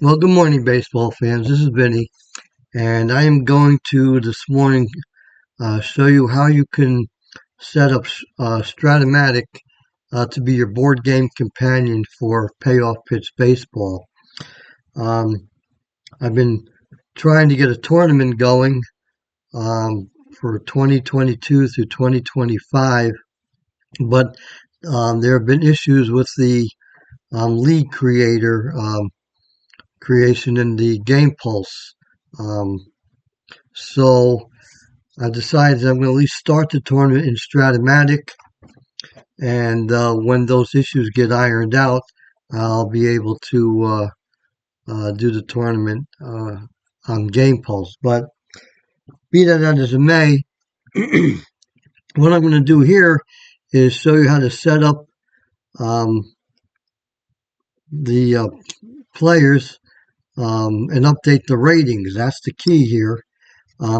Well, good morning, baseball fans. This is Vinny, and I am going to this morning show you how you can set up Stratomatic to be your board game companion for Payoff Pitch Baseball. Um, I've been trying to get a tournament going for 2022 through 2025, but there have been issues with the league creation in the Game Pulse. Um, So I decided I'm going to at least start the tournament in Stratomatic, and when those issues get ironed out, I'll be able to do the tournament on Game Pulse. But be that as it may, what I'm going to do here is show you how to set up um, the players and update the ratings. That's the key here,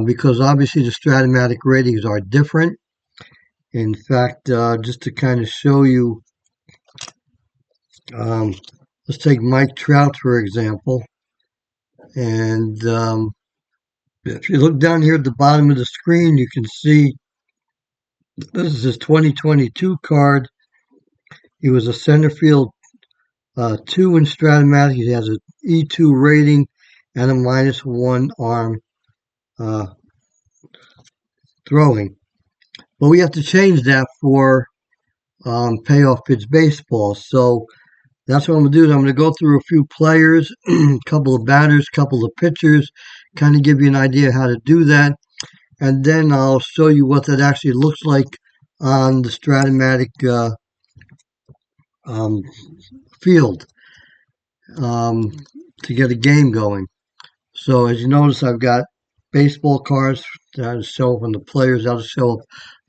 because obviously the Stratomatic ratings are different. In fact, just to kind of show you, um, let's take Mike Trout, for example. And if you look down here at the bottom of the screen, you can see this is his 2022 card. He was a center field 2 in Stratomatic. He has an E2 rating and a -1 arm uh, throwing. But we have to change that for Payoff Pitch Baseball. So that's what I'm going to do. I'm going to go through a few players, a couple of batters, a couple of pitchers, kind of give you an idea how to do that. And then I'll show you what that actually looks like on the Stratomatic um, field um, to get a game going. So as you notice, I've got baseball cards that show up on the players. That'll show up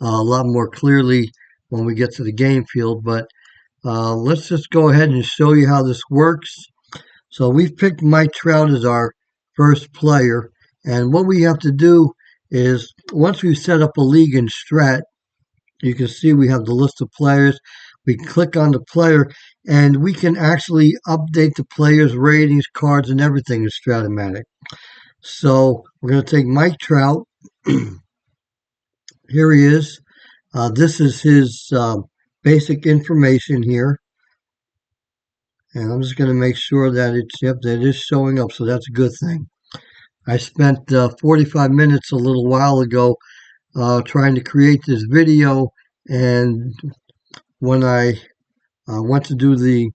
a lot more clearly when we get to the game field. But let's just go ahead and show you how this works. So we've picked Mike Trout as our first player. And what we have to do is once we've set up a league in Strat, you can see we have the list of players. We click on the player and we can actually update the player's ratings, cards, and everything in Stratomatic. So we're going to take Mike Trout. Here he is. This is his basic information here. And I'm just going to make sure that that it is showing up. So that's a good thing. I spent 45 minutes a little while ago trying to create this video. And when I went to do the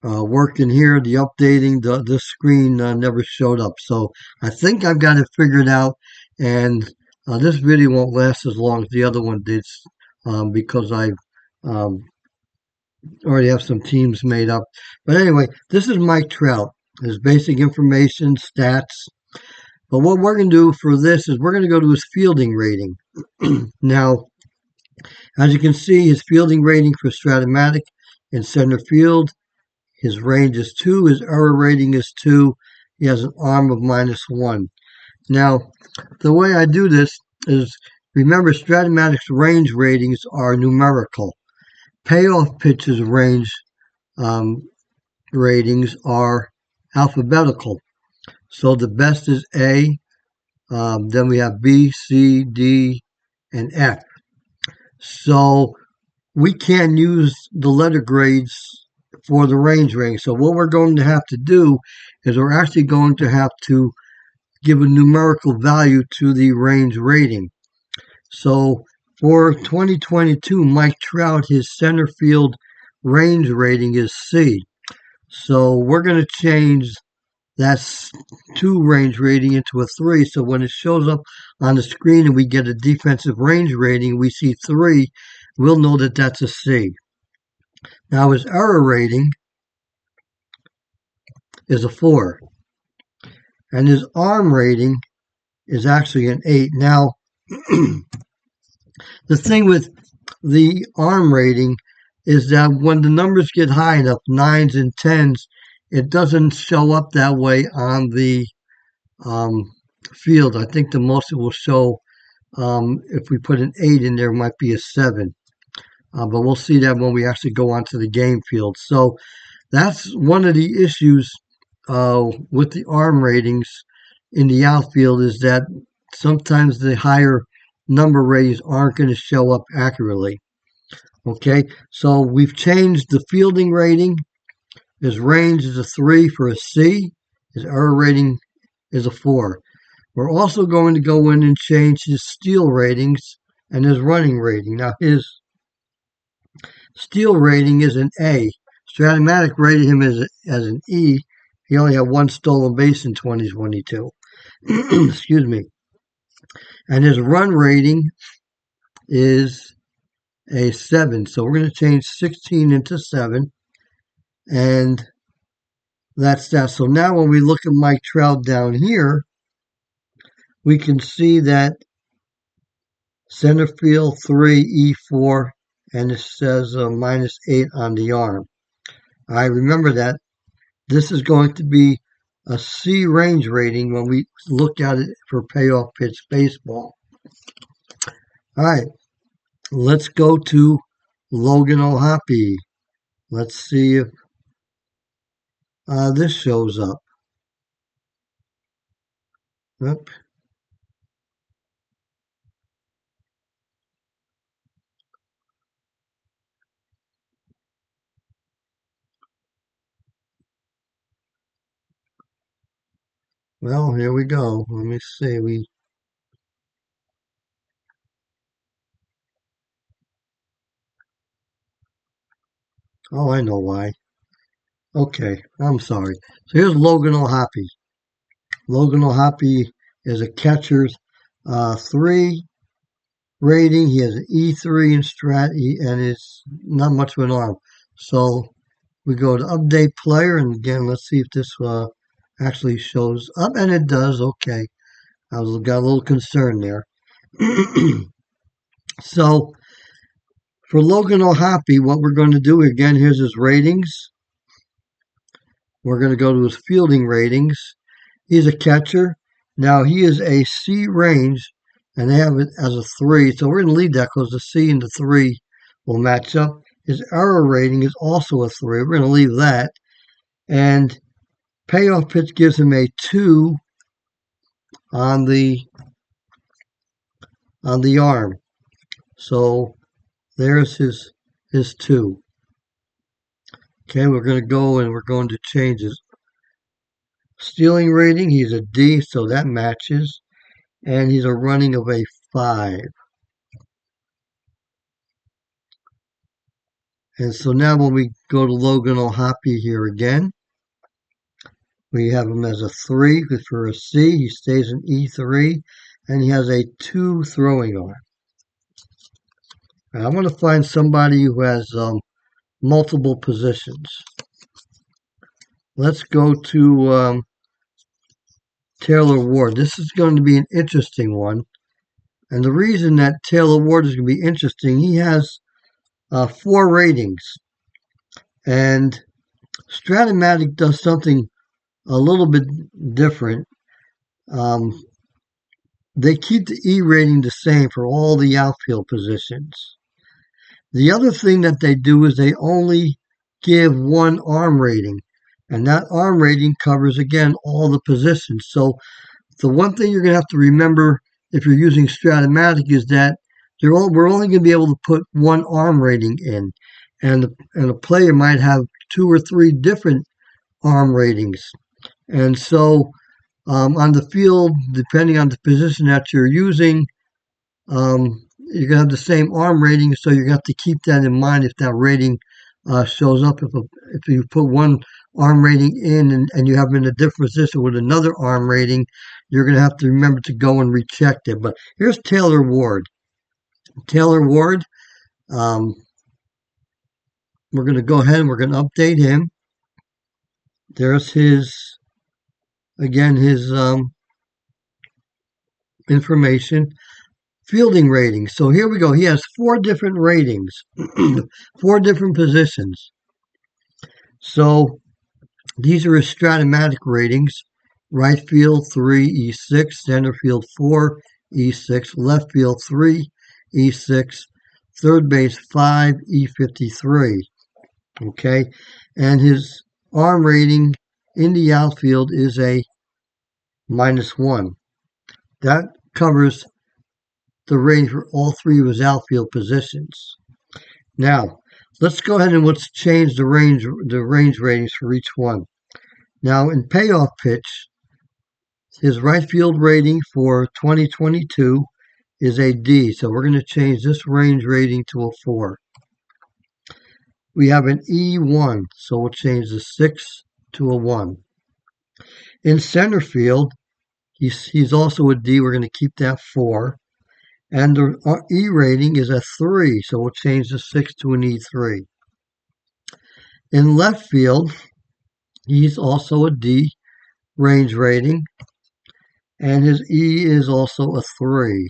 work in here, the updating, this screen never showed up. So I think I've got it figured out. And this video won't last as long as the other one did because I um, already have some teams made up. But anyway, this is Mike Trout. His basic information, stats. But what we're going to do for this is we're going to go to his fielding rating. Now, as you can see, his fielding rating for Stratomatic in center field, his range is 2, his error rating is 2, he has an arm of -1. Now, the way I do this is, remember, Stratomatic's range ratings are numerical. Payoff Pitch's range ratings are alphabetical. So the best is A, then we have B, C, D, and F. So we can't use the letter grades for the range rating. So what we're going to have to do is we're actually going to have to give a numerical value to the range rating. So for 2022, Mike Trout, his center field range rating is C. So we're going to change that 2 range rating into a 3. So when it shows up on the screen and we get a defensive range rating, we see 3, we'll know that that's a C. Now his error rating is a 4. And his arm rating is actually an 8. Now, the thing with the arm rating is that when the numbers get high enough, 9s and 10s, it doesn't show up that way on the field. I think the most it will show, if we put an 8 in there, might be a 7. But we'll see that when we actually go onto the game field. So that's one of the issues with the arm ratings in the outfield is that sometimes the higher number ratings aren't going to show up accurately. Okay, so we've changed the fielding rating. His range is a 3 for a C. His error rating is a 4. We're also going to go in and change his steal ratings and his running rating. Now, his steal rating is an A. Stratomatic rated him as an E. He only had one stolen base in 2022. Excuse me. And his run rating is a 7. So we're going to change 16 into 7. And that's that. So now when we look at Mike Trout down here, we can see that center field 3, E4, and it says -8 on the arm. I remember that this is going to be a C range rating when we look at it for Payoff Pitch Baseball. All right, let's go to Logan O'Hoppe. Let's see if this shows up. Yep. Well, here we go. Let me see. Oh, I know why. Okay, I'm sorry. So here's Logan O'Hoppe. Logan O'Hoppe is a catcher's 3 rating. He has an E3 in Strat, and it's not much of an arm. So we go to update player, and again, let's see if this actually shows up, and it does. Okay, got a little concerned there. So for Logan O'Hoppe, what we're going to do again, here's his ratings. We're going to go to his fielding ratings. He's a catcher. Now he is a C range, and they have it as a 3. So we're going to leave that because the C and the 3 will match up. His error rating is also a 3. We're going to leave that. And payoff pitch gives him a 2 on the arm. So there's his 2. Okay, we're going to go and we're going to change his stealing rating. He's a D, so that matches. And he's a running of a 5. And so now when we go to Logan O'Hoppe here again, we have him as a 3 for a C. He stays in E3, and he has a 2 throwing arm. And I want to find somebody who has multiple positions. Let's go to Taylor Ward. This is going to be an interesting one. And the reason that Taylor Ward is going to be interesting, he has 4 ratings. And Stratomatic does something a little bit different. They keep the E rating the same for all the outfield positions. The other thing that they do is they only give one arm rating, and that arm rating covers, again, all the positions. So the one thing you're going to have to remember if you're using Stratomatic is that we're only going to be able to put one arm rating in, and a player might have 2 or 3 different arm ratings. And so on the field, depending on the position that you're using, you're going to have the same arm rating, so you're going to have to keep that in mind if that rating shows up. If you put one arm rating in and you have in a different position with another arm rating, you're going to have to remember to go and recheck it. But here's Taylor Ward. Taylor Ward, we're going to go ahead and we're going to update him. There's his information. Fielding ratings. So here we go. He has 4 different ratings, 4 different positions. So these are his Stratomatic ratings. Right field 3, E6, center field 4, E6, left field 3, E6, third base 5, E53. Okay, and his arm rating in the outfield is a -1. That covers the range for all three of his outfield positions. Now, let's go ahead and let's change the range ratings for each one. Now, in Payoff Pitch, his right field rating for 2022 is a D, so we're going to change this range rating to a 4. We have an E1, so we'll change the 6 to a 1. In center field, he's also a D. We're going to keep that 4. And the E rating is a 3, so we'll change the 6 to an E3. In left field, he's also a D range rating, and his E is also a 3.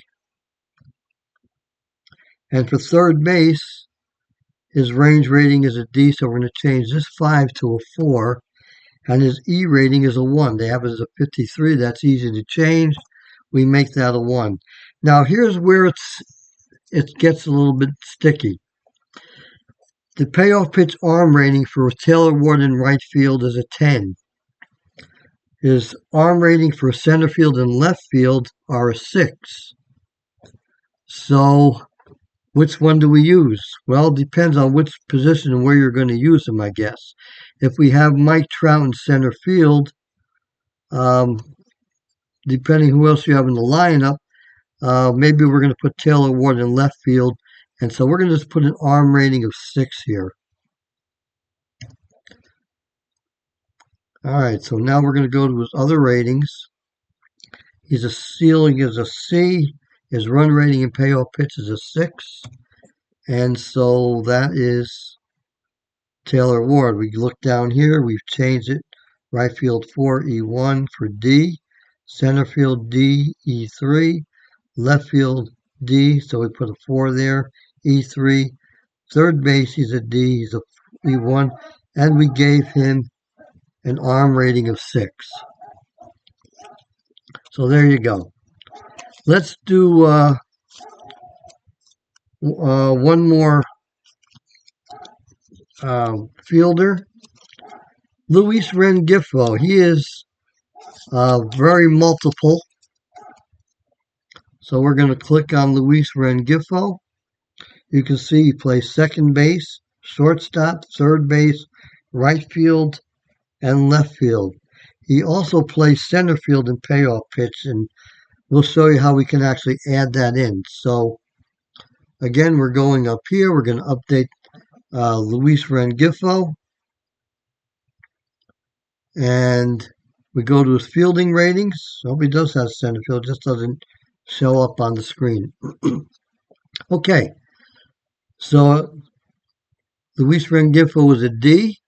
And for third base, his range rating is a D, so we're going to change this 5 to a 4. And his E rating is a 1. They have it as a 53. That's easy to change. We make that a 1. Now, here's where it gets a little bit sticky. The payoff pitch arm rating for Taylor Ward in right field is a 10. His arm rating for center field and left field are a 6. So, which one do we use? Well, it depends on which position and where you're going to use them, I guess. If we have Mike Trout in center field, depending who else you have in the lineup, maybe we're going to put Taylor Ward in left field. And so we're going to just put an arm rating of 6 here. All right, so now we're going to go to his other ratings. His ceiling is a C. His run rating in payoff pitch is a 6. And so that is Taylor Ward. We look down here. We've changed it. Right field 4, E1 for D. Center field D, E3. Left field D, so we put a 4 there. E3. Third base, he's a D. He's a E1. And we gave him an arm rating of 6. So there you go. Let's do one more fielder. Luis Rengifo. He is very multiple. So we're going to click on Luis Rengifo. You can see he plays second base, shortstop, third base, right field, and left field. He also plays center field in payoff pitch, and we'll show you how we can actually add that in. So again, we're going up here. We're going to update Luis Rengifo. And we go to his fielding ratings. So he does have center field, just doesn't show up on the screen. Okay. So Luis Rengifo is a D.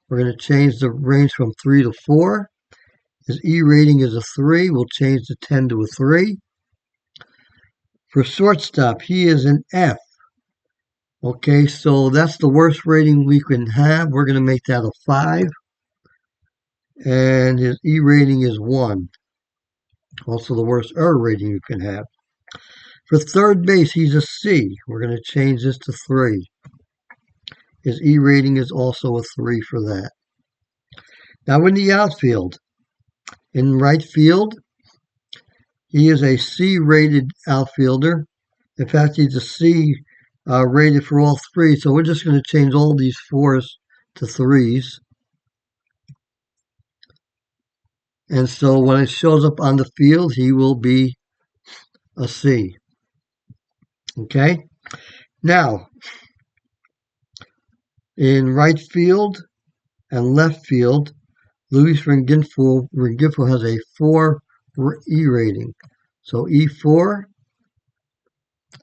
We're going to change the range from 3 to 4. His E rating is a 3. We'll change the 10 to a 3. For shortstop, he is an F. Okay, so that's the worst rating we can have. We're going to make that a 5. And his E rating is 1. Also the worst error rating you can have. For third base, he's a C. We're going to change this to 3. His E rating is also a 3 for that. Now in the outfield, in right field, he is a C-rated outfielder. In fact, he's a C rated for all 3. So we're just going to change all these 4s to 3s. And so when it shows up on the field, he will be a C. Okay? Now, in right field and left field, Luis Rengifo has a 4 E rating. So E4,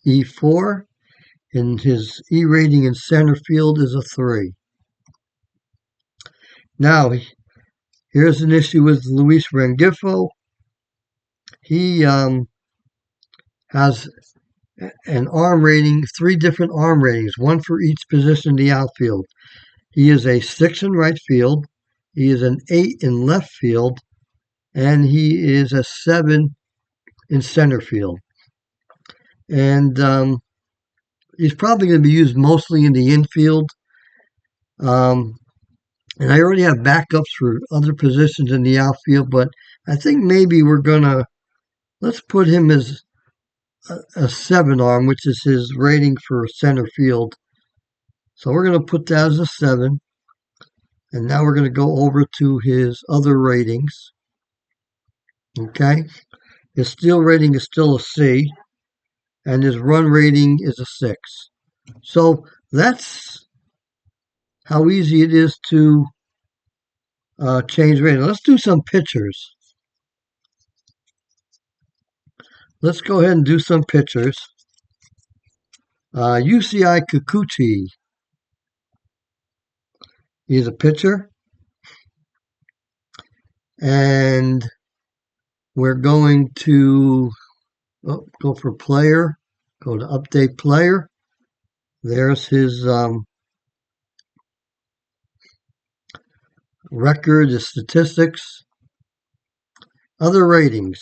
E4, and his E rating in center field is a 3. Now, here's an issue with Luis Rengifo. He has an arm rating, 3 different arm ratings, one for each position in the outfield. He is a 6 in right field, he is an 8 in left field, and he is a 7 in center field. And he's probably going to be used mostly in the infield. And I already have backups for other positions in the outfield, but I think maybe let's put him as a 7 arm, which is his rating for center field. So we're going to put that as a 7. And now we're going to go over to his other ratings. Okay. His steal rating is still a C, and his run rating is a 6. So that's how easy it is to change rating. Let's do some pitchers. Let's go ahead and do some pitchers. UCI Kikuchi. He's a pitcher. And we're going to go for player. Go to update player. There's his record, his statistics. Other ratings.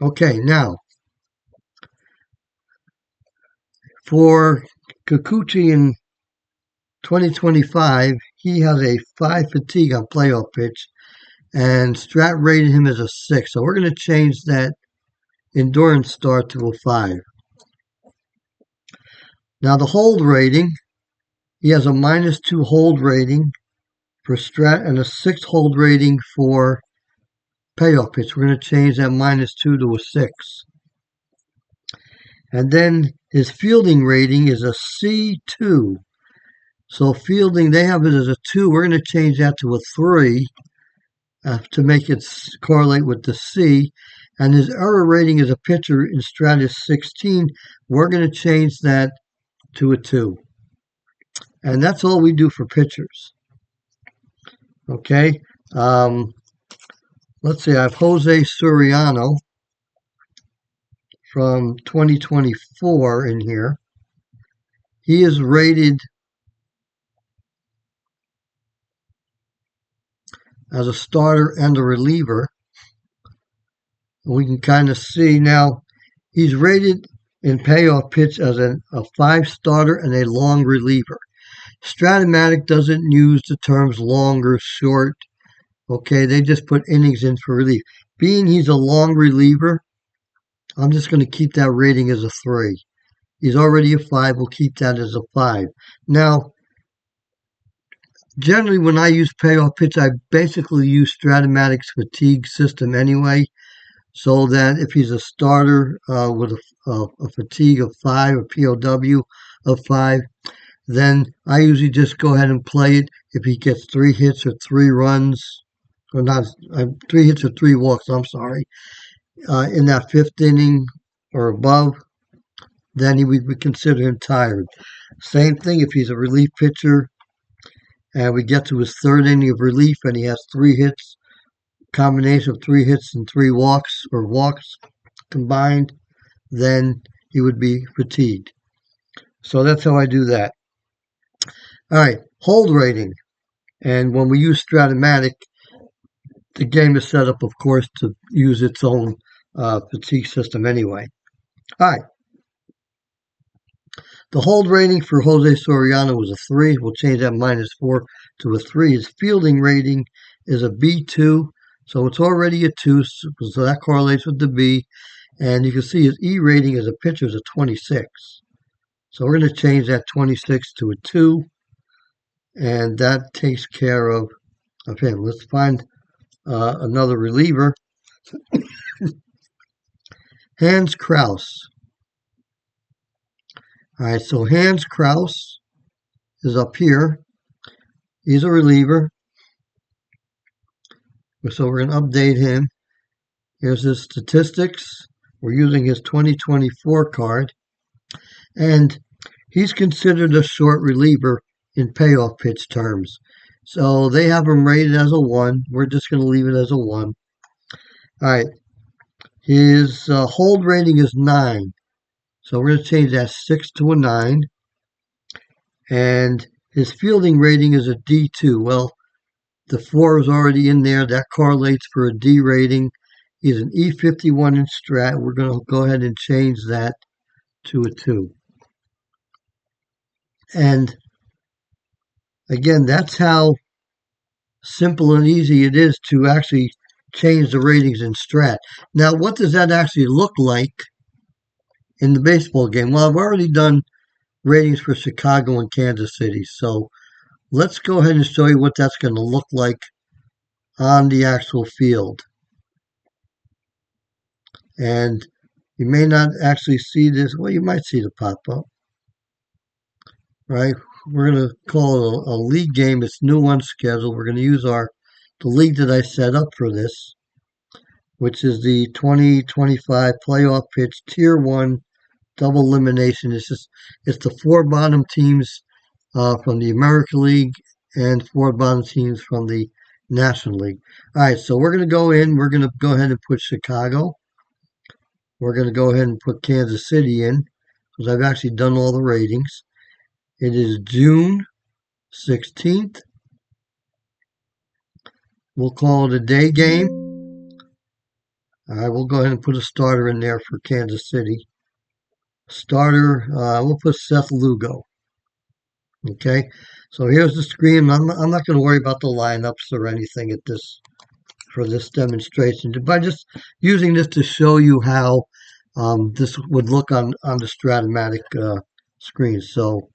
Okay, now for Kikuchi in 2025, he has a 5 fatigue on playoff pitch, and Strat rated him as a 6. So we're going to change that endurance star to a 5. Now the hold rating, he has a -2 hold rating for Strat and a 6 hold rating for payoff pitch. We're going to change that -2 to a 6. And then his fielding rating is a C2. So fielding, they have it as a 2. We're going to change that to a 3 to make it correlate with the C. And his error rating as a pitcher in Strat is 16. We're going to change that to a 2. And that's all we do for pitchers. Okay. Let's see. I have Jose Suriano from 2024 in here. He is rated as a starter and a reliever. We can kind of see now he's rated in payoff pitch as a 5 starter and a long reliever. Strat doesn't use the terms long or short. Okay, they just put innings in for relief. Being he's a long reliever, I'm just going to keep that rating as a 3. He's already a 5. We'll keep that as a 5. Now, generally when I use payoff pitch, I basically use Strat-O-Matic's fatigue system anyway, so that if he's a starter with a fatigue of 5, a POW of 5, then I usually just go ahead and play it if he gets 3 hits or 3 runs, or not 3 hits or 3 walks, I'm sorry, in that 5th inning or above, then we would consider him tired. Same thing if he's a relief pitcher and we get to his 3rd inning of relief and he has 3 hits, combination of 3 hits and 3 walks or walks combined, then he would be fatigued. So that's how I do that. All right, hold rating. And when we use Strat-O-Matic, the game is set up, of course, to use its own fatigue system anyway. All right. The hold rating for Jose Soriano was a 3. We'll change that -4 to a 3. His fielding rating is a B2, so it's already a 2, so that correlates with the B. And you can see his E rating as a pitcher is a 26. So we're going to change that 26 to a 2. And that takes care of him. Let's find another reliever. Hans Kraus. All right, so Hans Kraus is up here. He's a reliever. So we're going to update him. Here's his statistics. We're using his 2024 card. And he's considered a short reliever in payoff pitch terms. So they have him rated as a 1. We're just going to leave it as a 1. All right. His hold rating is 9. So we're going to change that 6 to a 9. And his fielding rating is a D2. Well, the 4 is already in there. That correlates for a D rating. He's an E51 in Strat. We're going to go ahead and change that to a 2. And again, that's how simple and easy it is to actually change the ratings in Strat. Now, what does that actually look like in the baseball game? Well, I've already done ratings for Chicago and Kansas City, so let's go ahead and show you what that's going to look like on the actual field. And you may not actually see this. Well, you might see the pop-up, right? We're going to call it a league game. It's new on schedule. We're going to use the league that I set up for this, which is the 2025 Playoff Pitch Tier 1 Double Elimination. It's the 4 bottom teams from the American League and 4 bottom teams from the National League. All right, so we're going to go in. We're going to go ahead and put Chicago. We're going to go ahead and put Kansas City in because I've actually done all the ratings. It is June 16th. We'll call it a day game. All right, we'll go ahead and put a starter in there for Kansas City. Starter, we'll put Seth Lugo. Okay, so here's the screen. I'm not going to worry about the lineups or anything for this demonstration, by just using this to show you how this would look on the Strat-O-Matic screen. So,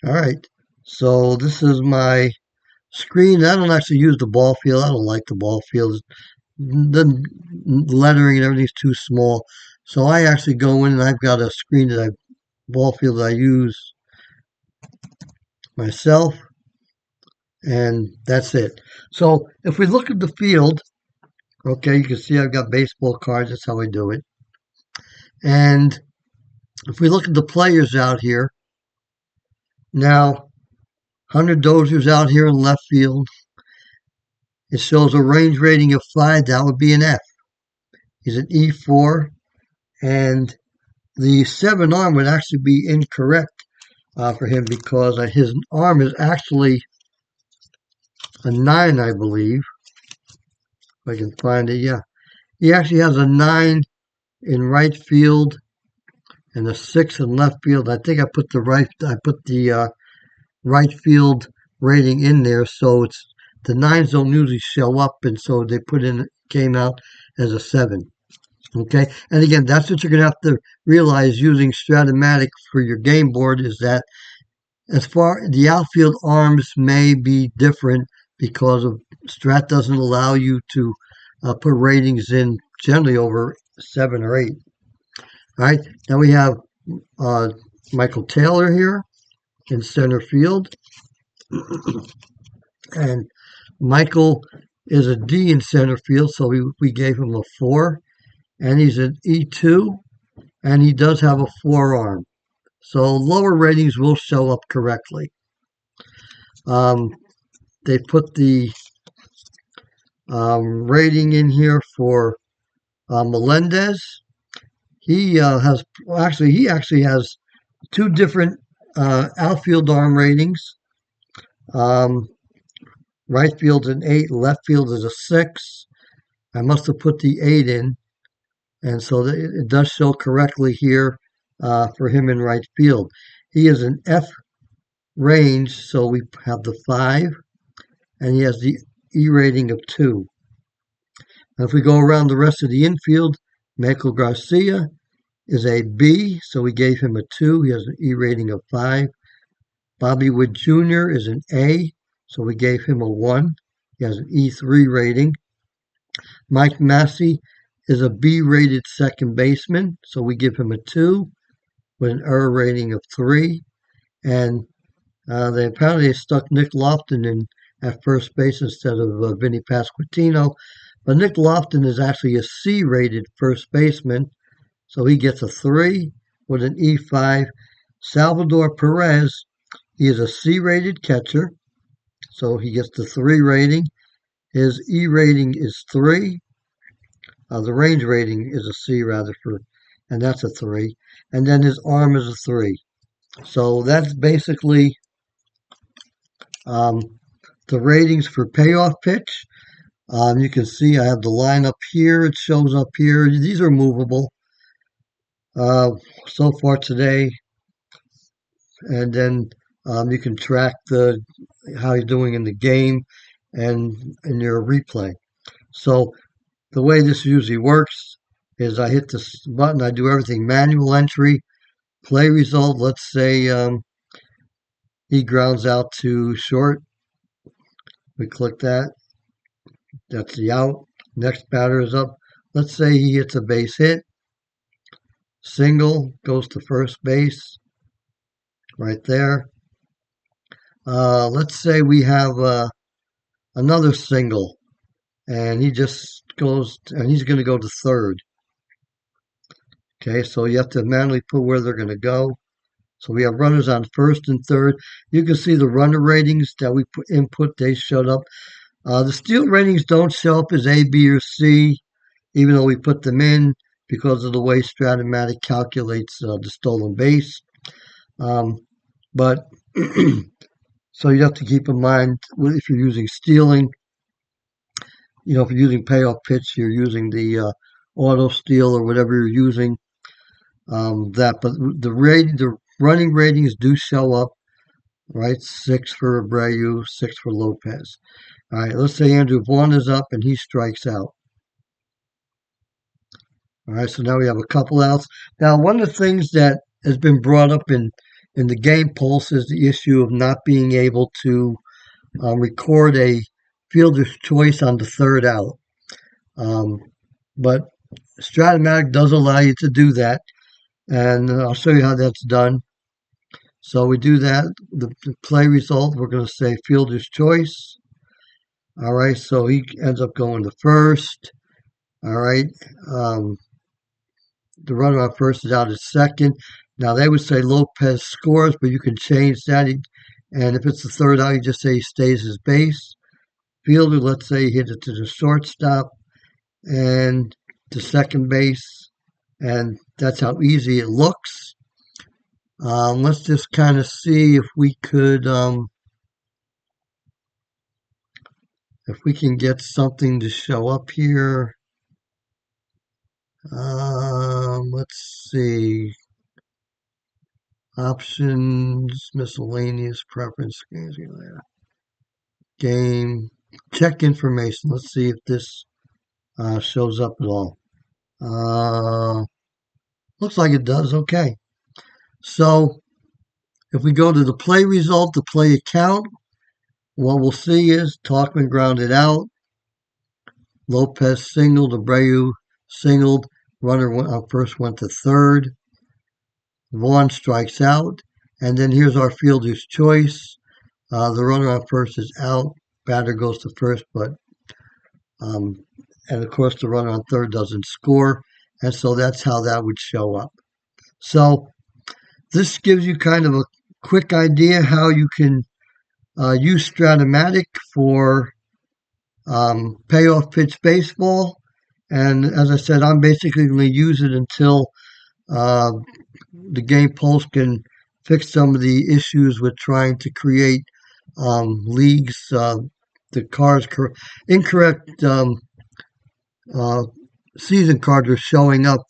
all right, so this is my screen. I don't actually use the ball field. I don't like the ball field. The lettering and everything's too small. So I actually go in and I've got a screen ball field that I use myself, and that's it. So if we look at the field, okay, you can see I've got baseball cards. That's how I do it. And if we look at the players out here, now Hunter Dozier's out here in left field. It shows a range rating of 5. That would be an F. He's an E4, and the 7 arm would actually be incorrect for him because his arm is actually a 9, I believe. If I can find it, yeah. He actually has a 9 in right field and a 6 in left field. I think I put the right field rating in there, so it's the 9s don't usually show up, and so they came out as a 7. Okay, and again, that's what you're going to have to realize using Strat-O-Matic for your game board, is that the outfield arms may be different because of Strat doesn't allow you to put ratings in generally over 7 or 8. All right, now we have Michael Taylor here in center field, and Michael is a D in center field, so we gave him a 4. And he's an E2, and he does have a 4-arm. So lower ratings will show up correctly. They put the rating in here for Melendez. He actually has 2 different outfield arm ratings. Right field's an 8, left field is a 6. I must have put the 8 in. And so it does show correctly here for him in right field. He is an F range, so we have the 5, and he has the E rating of 2. Now if we go around the rest of the infield, Michael Garcia is a B, so we gave him a 2. He has an E rating of 5. Bobby Wood Jr. is an A, so we gave him a 1. He has an E3 rating. Mike Massey is a B-rated second baseman, so we give him a 2 with an error rating of 3. And they apparently stuck Nick Lofton in at first base instead of Vinny Pasquantino. But Nick Lofton is actually a C-rated first baseman, so he gets a 3 with an E5. Salvador Perez, he is a C-rated catcher, so he gets the 3 rating. His E rating is 3. The range rating is a C and that's a 3. And then his arm is a 3. So that's basically the ratings for Payoff Pitch. You can see I have the line up here. It shows up here. These are movable. So far today, and then you can track how you're doing in the game and in your replay. So the way this usually works is I hit this button, I do everything manual entry, play result. Let's say he grounds out to short. We click that. That's the out. Next batter is up. Let's say he hits a base hit. Single, goes to first base. Right there. Let's say we have another single, and he just goes, and he's going to go to third. Okay, so you have to manually put where they're going to go. So we have runners on first and third. You can see the runner ratings that we put input, they showed up. The steal ratings don't show up as A, B, or C, even though we put them in because of the way Strat calculates the stolen base. But so you have to keep in mind if you're using stealing, if you're using payoff pitch, you're using the auto steal or whatever you're using. But the running ratings do show up, right? 6 for Abreu, 6 for Lopez. All right, let's say Andrew Vaughn is up and he strikes out. All right, so now we have a couple outs. Now, one of the things that has been brought up in the game pulse is the issue of not being able to record a fielder's choice on the third out. But Strat does allow you to do that, and I'll show you how that's done. So we do that. The play result, we're going to say fielder's choice. All right, so he ends up going to first. All right, the runner on first is out at second. Now they would say Lopez scores, but you can change that. And if it's the third out, you just say he stays his base. Fielder, let's say he hit it to the shortstop and to second base, and that's how easy it looks. Let's just kind of see if we could, if we can get something to show up here. Let's see. Options, miscellaneous preference, game, check information. Let's see if this shows up at all. Looks like it does. Okay. So if we go to the play result, the play account, what we'll see is Talkman grounded out, Lopez singled, Abreu singled, runner first went to third, Vaughn strikes out, and then here's our fielder's choice. The runner on first is out, batter goes to first, but and of course the runner on third doesn't score, and so that's how that would show up. So this gives you kind of a quick idea how you can use Strat for Payoff Pitch Baseball. And as I said, I'm basically going to use it until the game pulse can fix some of the issues with trying to create leagues. The cards, incorrect season cards are showing up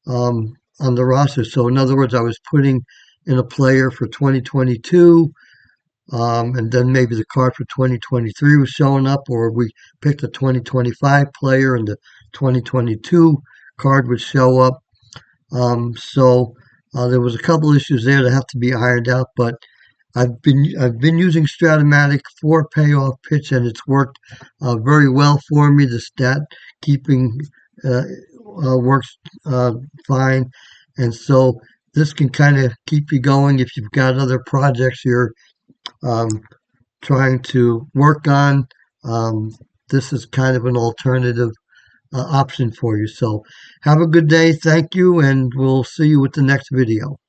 on the roster. So in other words, I was putting in a player for 2022, and then maybe the card for 2023 was showing up, or we picked a 2025 player and the 2022 card would show up. So there was a couple issues there that have to be ironed out, but I've been using Strat for Payoff Pitch, and it's worked very well for me. The stat keeping works fine, and so this can kind of keep you going if you've got other projects you're trying to work on. This is kind of an alternative option for you. So have a good day. Thank you, and we'll see you with the next video.